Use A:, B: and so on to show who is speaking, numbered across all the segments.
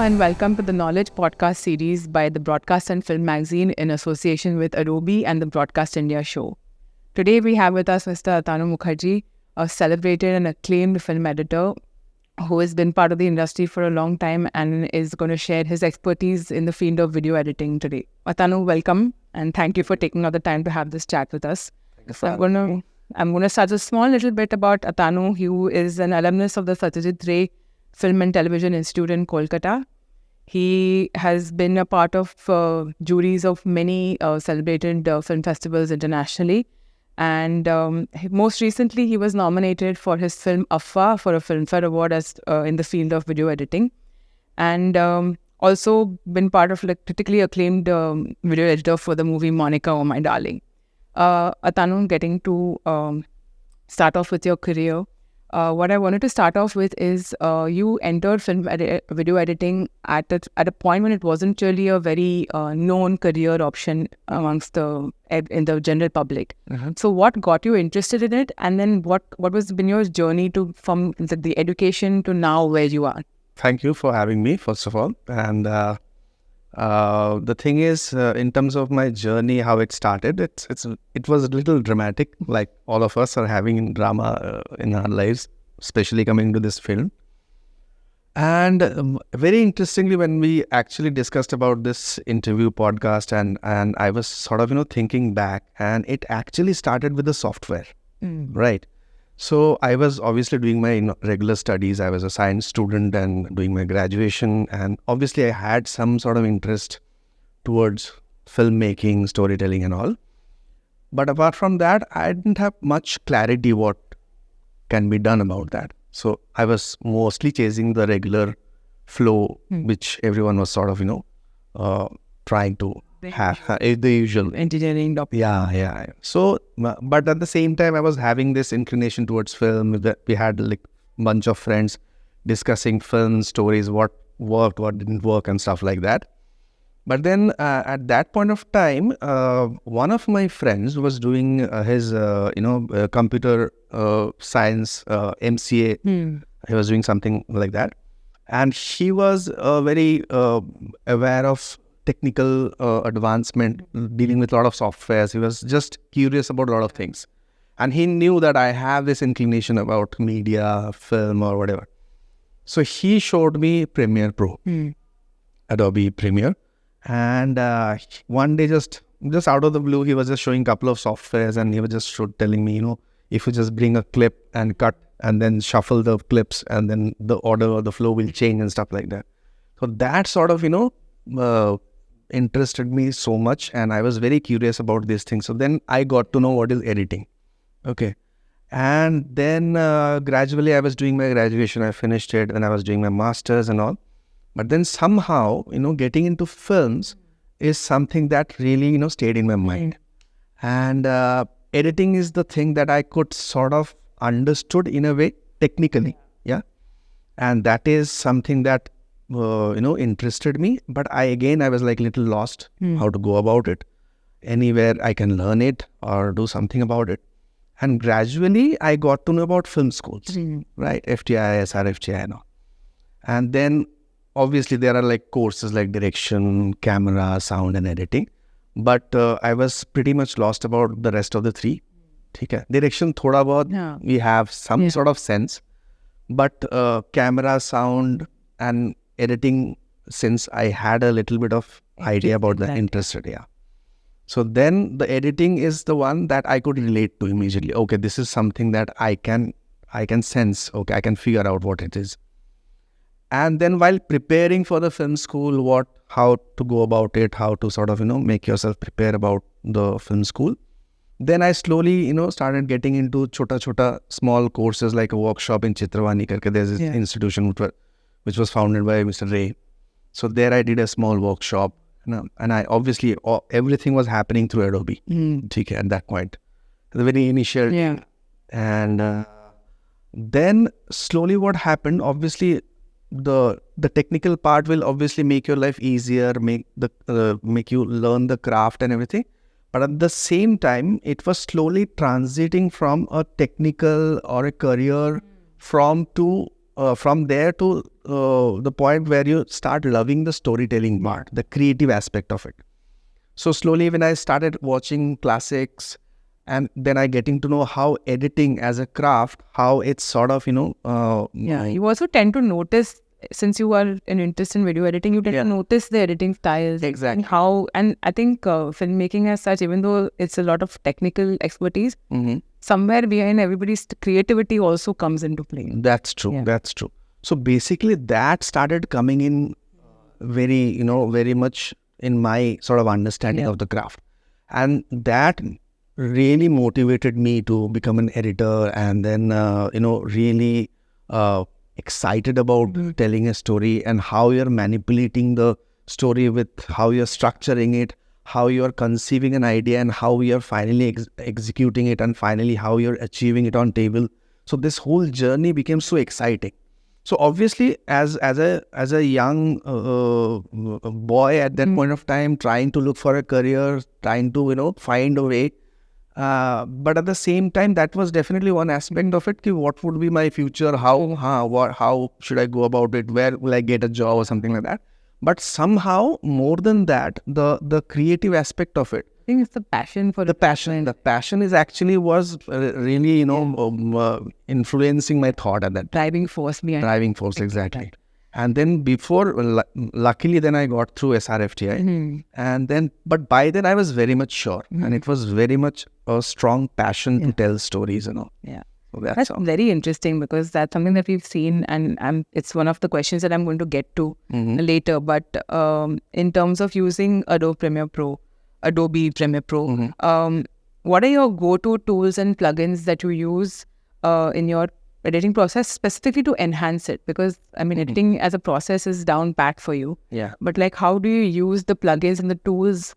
A: and welcome to the Knowledge Podcast series by the Broadcast and Film Magazine in association with Adobe and the Broadcast India show. Today we have with us Mr. Atanu Mukherjee, a celebrated and acclaimed film editor who has been part of the industry for a long time and is going to share his expertise in the field of video editing today. Atanu, welcome, and thank you for taking out the time to have this chat with us. So I'm going to start a small little bit about Atanu, who is an alumnus of the Satyajit Ray Film and Television Institute in Kolkata. He has been a part of juries of many celebrated film festivals internationally. And most recently, he was nominated for his film Afwa for a Filmfare Award as in the field of video editing. And also been part of critically acclaimed video editor for the movie Monica, Oh My Darling. Atanu, getting to start off with your career. What I wanted to start off with is you entered video editing at a point when it wasn't really a very known career option amongst in the general public. So what got you interested in it, and then what was been your journey from the education to now where you are?
B: Thank you for having me, first of all. And the thing is, in terms of my journey, how it started, it was a little dramatic, like all of us are having drama in our lives, especially coming to this film. And very interestingly, when we actually discussed about this interview podcast, and I was sort of thinking back, and it actually started with the software, right? So I was obviously doing my regular studies. I was a science student and doing my graduation. And obviously I had some sort of interest towards filmmaking, storytelling and all. But apart from that, I didn't have much clarity what can be done about that. So I was mostly chasing the regular flow, which everyone was sort of, trying to have the usual
A: engineering doctor.
B: Yeah. So, but at the same time, I was having this inclination towards film. We had like bunch of friends discussing film stories, what worked, what didn't work, and stuff like that. But then at that point of time, one of my friends was doing his, computer science MCA. He was doing something like that, and he was very aware of technical advancement, dealing with a lot of softwares. He was just curious about a lot of things. And he knew that I have this inclination about media, film or whatever. So he showed me Premiere Pro, Adobe Premiere. And one day just out of the blue, he was just showing a couple of softwares, and he was just telling me, if you just bring a clip and cut and then shuffle the clips, and then the order or the flow will change and stuff like that. So that sort of, interested me so much, and I was very curious about these things. So then I got to know what is editing. Okay. And then gradually I was doing my graduation, I finished it, and I was doing my masters and all. But then somehow, getting into films is something that really, stayed in my mind. And editing is the thing that I could sort of understood in a way technically. Yeah. And that is something that interested me, but I was like little lost how to go about it. Anywhere I can learn it or do something about it. And gradually I got to know about film schools, right? FTI, SRFTI and all. And then obviously there are like courses like direction, camera, sound and editing. But I was pretty much lost about the rest of the three. Direction, thoda bahut, we have some sort of sense. But camera, sound and editing, since I had a little bit of idea about the interested, So then the editing is the one that I could relate to immediately. Okay, this is something that I can sense. Okay, I can figure out what it is. And then while preparing for the film school, how to go about it, how to sort of, make yourself prepare about the film school. Then I slowly, started getting into chota small courses like a workshop in Chitravani karke. There's this institution which was founded by Mr. Ray. So there I did a small workshop, and I obviously, everything was happening through Adobe at that point, the very initial. And then slowly what happened, obviously the technical part will obviously make your life easier, make you learn the craft and everything. But at the same time, it was slowly transiting from a technical or a career from there to the point where you start loving the storytelling part, the creative aspect of it. So slowly when I started watching classics, and then I getting to know how editing as a craft, how it's sort of,
A: You also tend to notice, since you are an interest in video editing, you tend to notice the editing styles.
B: Exactly.
A: And I think filmmaking as such, even though it's a lot of technical expertise, somewhere behind everybody's creativity also comes into play.
B: That's true. That's true. So basically that started coming in very, very much in my sort of understanding of the craft. And that really motivated me to become an editor, and then, really excited about telling a story and how you're manipulating the story with how you're structuring it, how you're conceiving an idea, and how you're finally executing it, and finally how you're achieving it on table. So this whole journey became so exciting. So obviously, as a young boy at that point of time, trying to look for a career, trying to find a way, but at the same time, that was definitely one aspect of it. What would be my future? How should I go about it? Where will I get a job or something like that? But somehow, more than that, the creative aspect of it.
A: I think it's the passion for
B: the passion. The passion is actually was really influencing my thought at that.
A: Driving force behind.
B: Driving force, exactly. And then before, luckily, then I got through SRFTI, and then, but by then I was very much sure, and it was very much a strong passion to tell stories,
A: Yeah.
B: So
A: that's very interesting, because that's something that we've seen, and it's one of the questions that I'm going to get to later. But in terms of using Adobe Premiere Pro, what are your go-to tools and plugins that you use in your editing process, specifically to enhance it? Because I mean, editing as a process is down pat for you.
B: Yeah.
A: But like, how do you use the plugins and the tools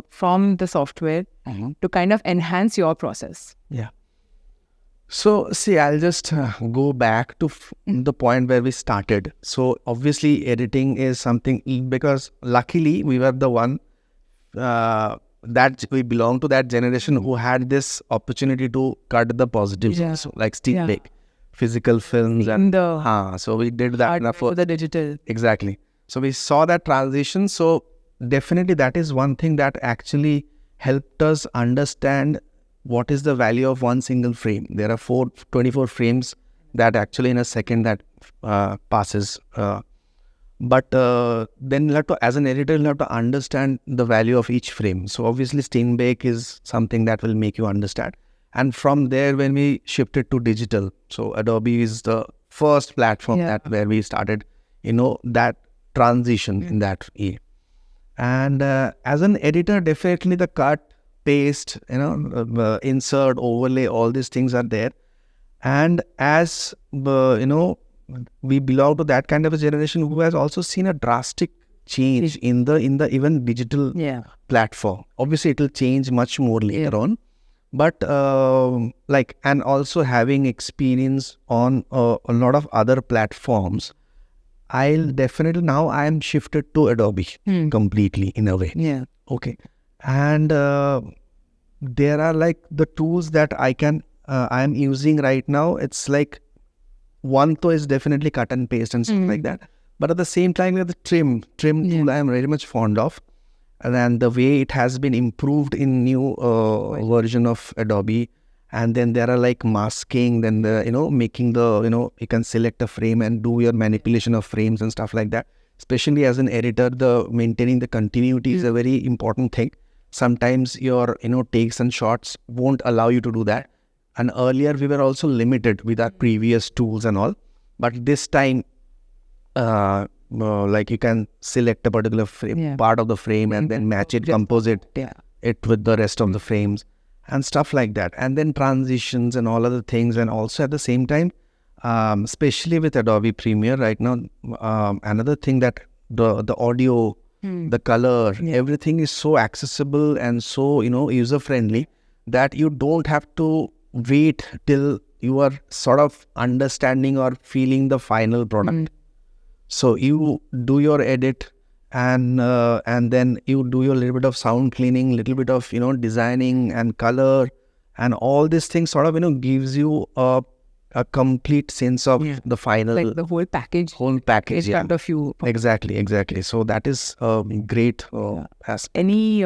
A: from the software to kind of enhance your process?
B: Yeah. So see, I'll just go back to the point where we started. So obviously, editing is something, because luckily we were the one that we belong to that generation who had this opportunity to cut the positives also, like still make physical films so we did that
A: for the digital.
B: Exactly. So we saw that transition. So definitely that is one thing that actually helped us understand what is the value of one single frame. There are 24 frames that actually in a second that passes. But then you'll have to, as an editor, you'll have to understand the value of each frame. So obviously Steinbeck is something that will make you understand. And from there, when we shifted to digital, so Adobe is the first platform where we started, that transition in that way. And as an editor, definitely the cut, paste, insert, overlay, all these things are there. And as we belong to that kind of a generation who has also seen a drastic change in the even digital platform. Obviously, it will change much more later on. But and also having experience on a lot of other platforms, I am shifted to Adobe completely in a way.
A: Yeah.
B: Okay. And there are like the tools that I am using right now. It's like one tool is definitely cut and paste and stuff like that. But at the same time, the trim tool I am very much fond of. And then the way it has been improved in new version of Adobe. And then there are like masking, then making the, you can select a frame and do your manipulation of frames and stuff like that. Especially as an editor, maintaining the continuity is a very important thing. Sometimes your, takes and shots won't allow you to do that. And earlier we were also limited with our previous tools and all. But this time, like you can select a particular frame, part of the frame, and then match it, composite it with the rest of the frames and stuff like that. And then transitions and all other things. And also at the same time, especially with Adobe Premiere right now, another thing that the audio, the color, everything is so accessible and so, user-friendly that you don't have to wait till you are sort of understanding or feeling the final product. So you do your edit and then you do your little bit of sound cleaning, little bit of, designing and color, and all these things sort of, gives you a a complete sense of the final,
A: like the whole package
B: whole package.
A: in front of you.
B: Exactly. So that is great aspect.
A: Any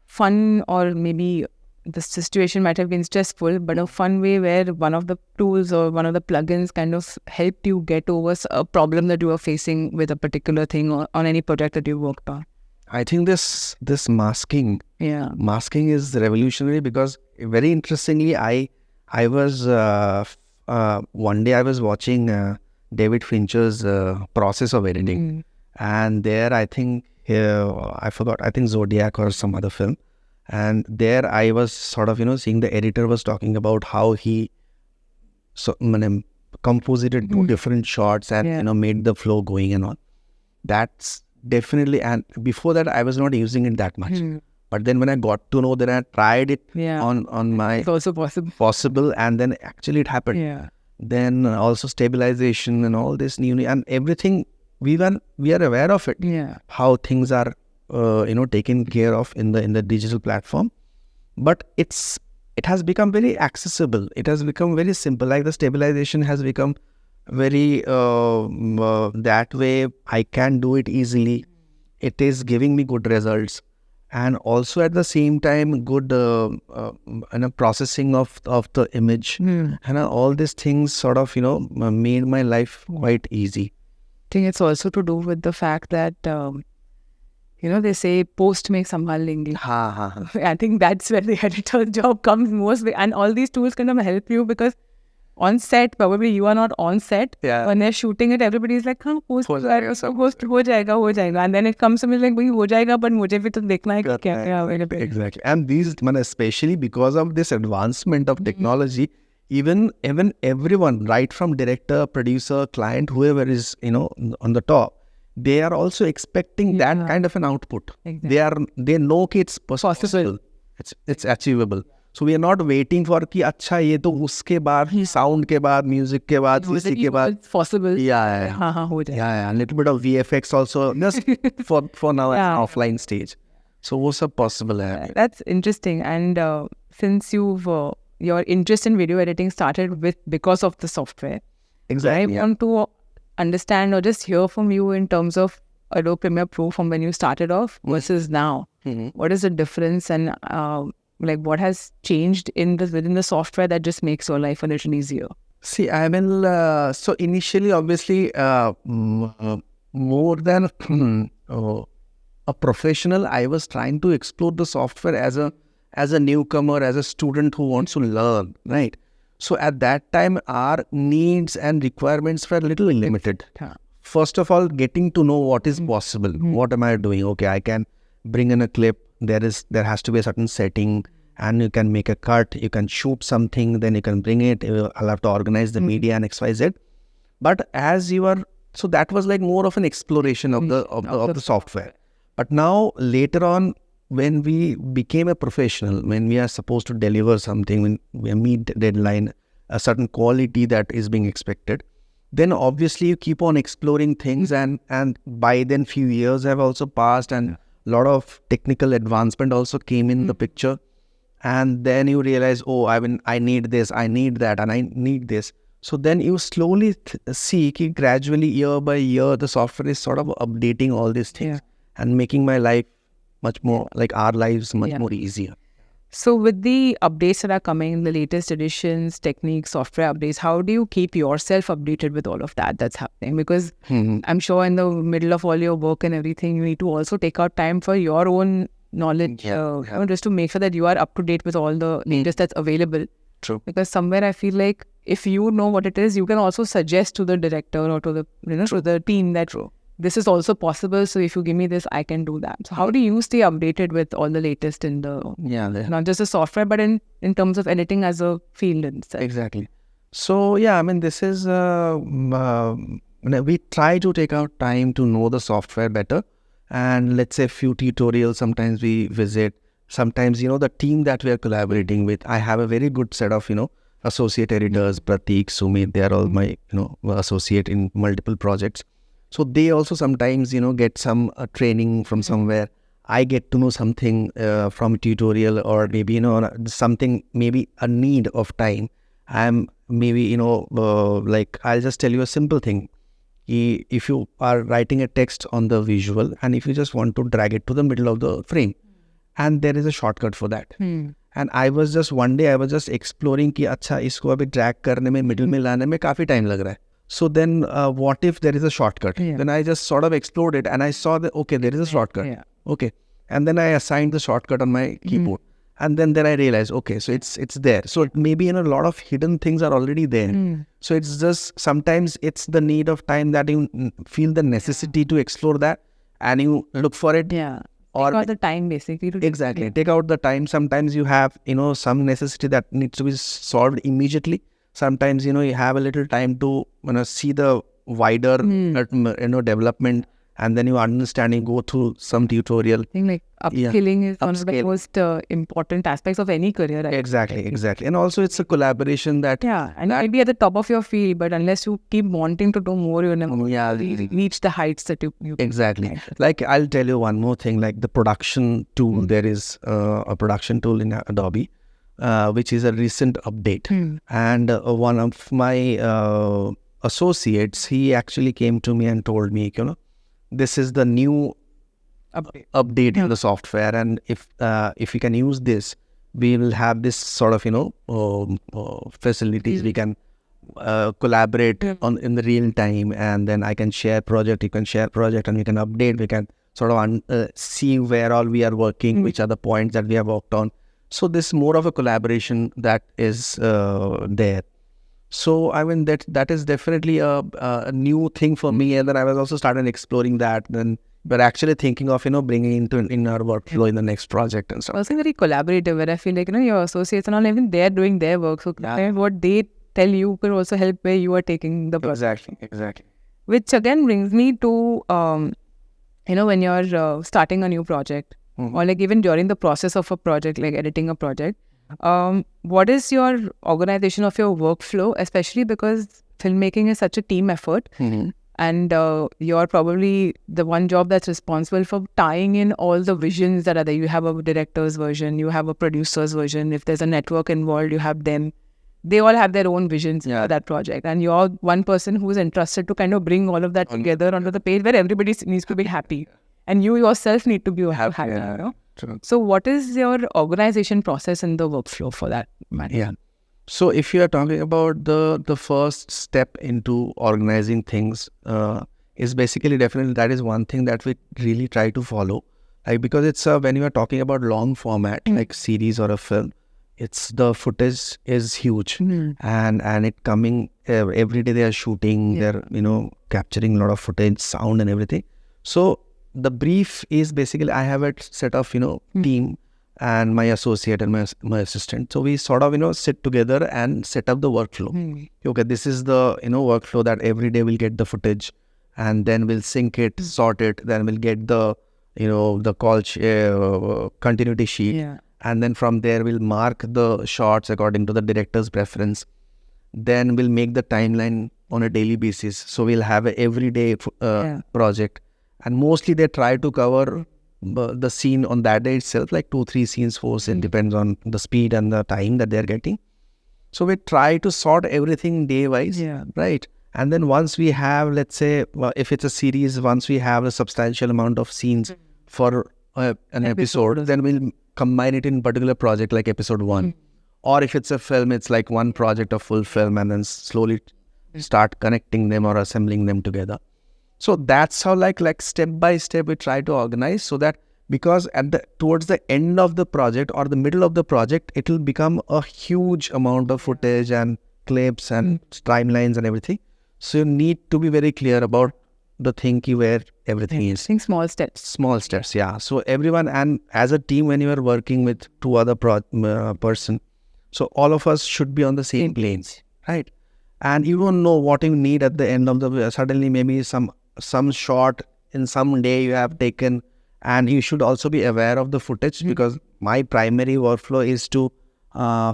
A: fun, or maybe the situation might have been stressful, but a fun way where one of the tools or one of the plugins kind of helped you get over a problem that you were facing with a particular thing or on any project that you worked on?
B: I think this masking is revolutionary, because very interestingly, I was one day I was watching David Fincher's process of editing, and there I think I forgot, I think Zodiac or some other film, and there I was sort of seeing the editor was talking about how he composited two different shots and made the flow going and all. That's definitely, and before that I was not using it that much. But then when I got to know that, I tried it on my...
A: It's also possible.
B: And then actually it happened. Then also stabilization and all this new and everything, we are aware of it. How things are taken care of in the digital platform. But it has become very accessible. It has become very simple. Like the stabilization has become very that way I can do it easily. It is giving me good results, and also at the same time good processing of the image, and all these things sort of made my life quite easy.
A: I think it's also to do with the fact that they say post mein sambhal lenge. I think that's where the editor's job comes most, and all these tools kind of help you, because on set, probably you are not on set. When they're shooting it, everybody's like, post ho jayega. And then it comes to me like, ho jayega, but mujhe bhi to dekhna hai ki kya available.
B: Exactly. And these, especially because of this advancement of technology, even everyone, right from director, producer, client, whoever is, on the top, they are also expecting that kind of an output. Exactly. They know it's possible. It's achievable. So we are not waiting for कि अच्छा ये तो उसके बाद sound के बाद music के बाद इसी के बाद
A: it's possible.
B: हो जाए. Yeah, a little bit of VFX also just for now at offline stage. So वो सब possible है.
A: That's interesting. And since you've your interest in video editing started because of the software,
B: exactly.
A: I want to understand or just hear from you in terms of Adobe Premiere Pro from when you started off versus now. What is the difference, and like what has changed within the software that just makes your life a little easier?
B: See, I mean, so initially, obviously, more than a professional, I was trying to explore the software as a newcomer, as a student who wants to learn, right? So at that time, our needs and requirements were a little limited. First of all, getting to know what is possible. What am I doing? Okay, I can bring in a clip. There has to be a certain setting, and you can make a cut, you can shoot something, then you can bring it. I'll have to organize the media and XYZ. But so that was like more of an exploration of the software. But now later on, when we became a professional, when we are supposed to deliver something, when we meet deadline, a certain quality that is being expected, then obviously you keep on exploring things, and by then few years have also passed, and lot of technical advancement also came in the picture, and then you realize, I need this, I need that, and I need this. So then you slowly see that gradually, year by year, the software is sort of updating all these things and making my life much more, like our lives, much more easier.
A: So with the updates that are coming, the latest editions, techniques, software updates, how do you keep yourself updated with all of that's happening? Because I'm sure in the middle of all your work and everything, you need to also take out time for your own knowledge, just to make sure that you are up to date with all the latest that's available.
B: True.
A: Because somewhere I feel like if you know what it is, you can also suggest to the director or to the to the team that this is also possible. So if you give me this, I can do that. So how do you stay updated with all the latest in the not just the software, but in terms of editing as a field itself?
B: Exactly. So I mean, this is we try to take out time to know the software better, and let's say few tutorials sometimes we visit. Sometimes the team that we are collaborating with, I have a very good set of associate editors, Pratik, Sumit. They are all my associate in multiple projects. So they also sometimes, get some training from somewhere. I get to know something from a tutorial, or maybe, something, maybe a need of time. I'm maybe, like I'll just tell you a simple thing. If you are writing a text on the visual and if you just want to drag it to the middle of the frame, and there is a shortcut for that. And one day I was just exploring कि अच्छा इसको अभी drag करने में middle में लाने में काफी time लग रहा है. So then what if there is a shortcut? Then I just sort of explored it and I saw that okay, there is a shortcut. Okay. And then I assigned the shortcut on my keyboard. And then I realized, okay, so it's there. So it maybe a lot of hidden things are already there. So it's just sometimes it's the need of time that you feel the necessity to explore that and you look for it.
A: Or take out the time basically.
B: Exactly. Take out the time. Sometimes you have, some necessity that needs to be solved immediately. Sometimes, you have a little time to, see the wider, development. And then you understand, you go through some tutorial.
A: I think like upskilling is one of the most important aspects of any career.
B: Exactly. And also it's a collaboration that...
A: and that might be at the top of your field, but unless you keep wanting to do more, you never reach the heights that you
B: Exactly. Like I'll tell you one more thing, like the production tool. There is a production tool in Adobe, which is a recent update. And one of my associates, he actually came to me and told me, this is the new update in the software, and if we can use this, we will have this sort of facilities. We can collaborate in the real time, and then I can share project, you can share project, and we can update. We can sort of see where all we are working, which are the points that we have worked on. So this is more of a collaboration that is there. So I mean that is definitely a new thing for me, and then I was also started exploring that. Then we're actually thinking of bringing in our workflow in the next project and stuff.
A: Also very collaborative, where I feel like your associates and all, even they're doing their work. So what they tell you could also help where you are taking the project.
B: Exactly.
A: Which again brings me to when you're starting a new project, or like even during the process of a project, like editing a project. What is your organization of your workflow, especially because filmmaking is such a team effort, and you're probably the one job that's responsible for tying in all the visions that are there. You have a director's version, you have a producer's version. If there's a network involved, you have them. They all have their own visions for that project, and you're one person who's entrusted to kind of bring all of that together onto the page where everybody needs to be happy, and you yourself need to be happy. So what is your organization process and the workflow for that matter?
B: So if you are talking about the first step into organizing things, is basically definitely that is one thing that we really try to follow. Like because it's when you are talking about long format like series or a film, it's the footage is huge and it coming every day they are shooting, they're capturing a lot of footage, sound and everything. So the brief is basically I have a set of team and my associate and my assistant. So we sort of sit together and set up the workflow. Okay, this is the workflow that every day we'll get the footage, and then we'll sync it, sort it, then we'll get the the call continuity sheet, and then from there we'll mark the shots according to the director's preference. Then we'll make the timeline on a daily basis. So we'll have a everyday project. And mostly they try to cover the scene on that day itself, like 2-3 scenes, 4 scenes, depends on the speed and the time that they're getting. So we try to sort everything day-wise, right? And then once we have, let's say, if it's a series, once we have a substantial amount of scenes for an episode, then we'll combine it in particular project like episode 1. Or if it's a film, it's like one project of full film and then slowly start connecting them or assembling them together. So that's how like step by step we try to organize, so that because towards the end of the project or the middle of the project, it will become a huge amount of footage and clips and timelines and everything. So you need to be very clear about the thinking where everything is.
A: Think small steps.
B: Small steps, So everyone, and as a team, when you are working with 2 other person, so all of us should be on the same planes, right? And you don't know what you need at the end of the suddenly maybe some shot in some day you have taken, and you should also be aware of the footage because my primary workflow is to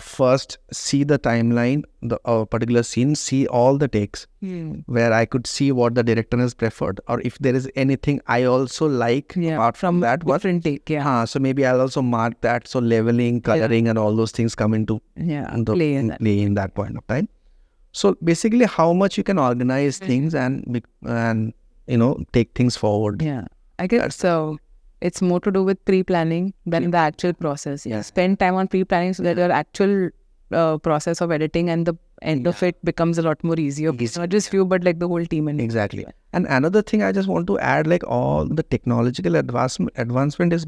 B: first see the timeline, the particular scene, see all the takes where I could see what the director has preferred, or if there is anything I also like apart from that
A: different take.
B: So maybe I'll also mark that. So leveling, coloring and all those things come into
A: play
B: in that point of time. So basically, how much you can organize things and take things forward.
A: Yeah, I guess so. It's more to do with pre-planning than the actual process.
B: Yeah.
A: Spend time on pre-planning so that your actual process of editing and the end of it becomes a lot more easier. Not just you, but like the whole team. And
B: Exactly. And another thing I just want to add, like all the technological advancement is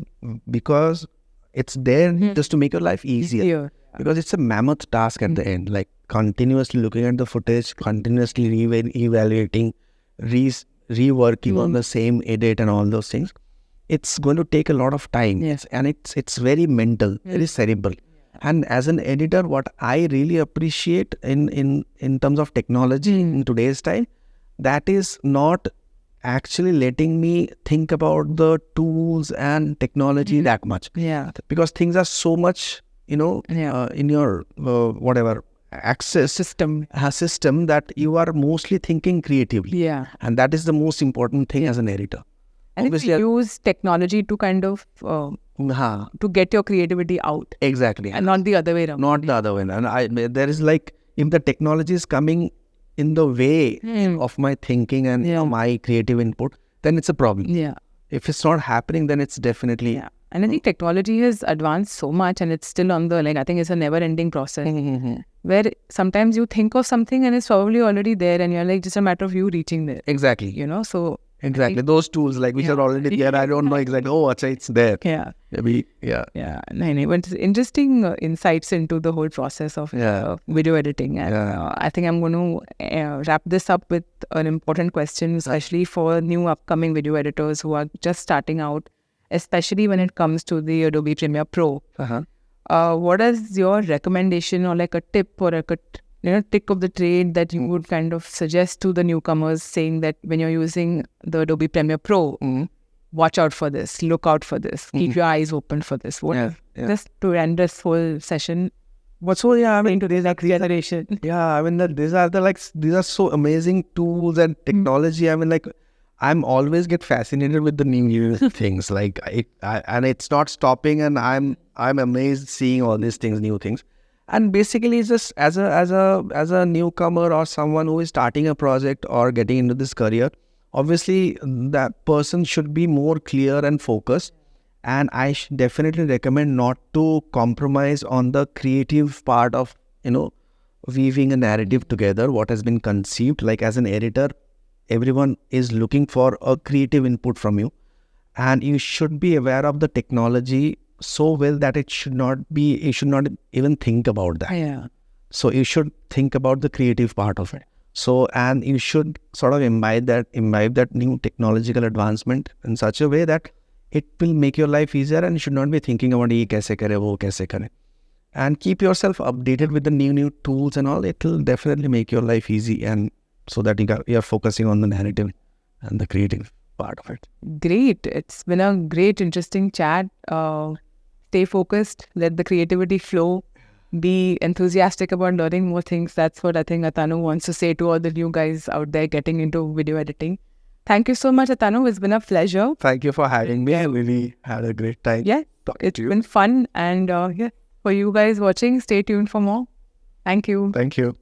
B: because it's there just to make your life easier. Because it's a mammoth task at the end, like continuously looking at the footage, continuously evaluating, reworking on the same edit and all those things. It's going to take a lot of time.
A: Yes.
B: And it's very mental, very cerebral. And as an editor, what I really appreciate in terms of technology in today's time, that is not actually letting me think about the tools and technology that much.
A: Yeah.
B: Because things are so much, in your whatever access
A: System.
B: system that you are mostly thinking creatively.
A: Yeah.
B: And that is the most important thing as an editor.
A: And if you use technology to kind of to get your creativity out.
B: Exactly.
A: And not the other way around.
B: Not the other way. And there is like, if the technology is coming in the way of my thinking and my creative input, then it's a problem.
A: Yeah.
B: If it's not happening, then it's definitely...
A: Yeah. And I think technology has advanced so much and it's still on the, I think it's a never-ending process where sometimes you think of something and it's probably already there and you're like, just a matter of you reaching there.
B: Exactly.
A: So...
B: Exactly. Those tools, like, which are already there, I don't know exactly, it's there.
A: Yeah.
B: Maybe,
A: Yeah. But it's interesting insights into the whole process of video editing. And I think I'm going to wrap this up with an important question, especially for new upcoming video editors who are just starting out, especially when it comes to the Adobe Premiere Pro. What is your recommendation or like a tip or a trick of the trade that you would kind of suggest to the newcomers, saying that when you're using the Adobe Premiere Pro, watch out for this, look out for this, keep your eyes open for this. Just to end this whole session, what's into this acceleration?
B: Yeah, I mean, these are so amazing tools and technology. I mean, I'm always get fascinated with the new things. And it's not stopping, and I'm amazed seeing all these things, new things. And basically, it's just as a newcomer or someone who is starting a project or getting into this career, obviously that person should be more clear and focused. And I definitely recommend not to compromise on the creative part of weaving a narrative together, what has been conceived. Like, as an editor, everyone is looking for a creative input from you, and you should be aware of the technology so well that you should not even think about that.
A: Yeah.
B: So you should think about the creative part of it. So, and you should sort of imbibe that new technological advancement in such a way that it will make your life easier, and you should not be thinking about ye kaise kare, wo kaise kare. And keep yourself updated with the new tools and all. It will definitely make your life easy, and so that you're focusing on the narrative and the creative part of it.
A: Great. It's been a great, interesting chat. Stay focused, let the creativity flow, be enthusiastic about learning more things. That's what I think Atanu wants to say to all the new guys out there getting into video editing. Thank you so much, Atanu. It's been a pleasure.
B: Thank you for having me. I really had a great time.
A: Yeah, it's been fun. And for you guys watching, stay tuned for more. Thank you.
B: Thank you.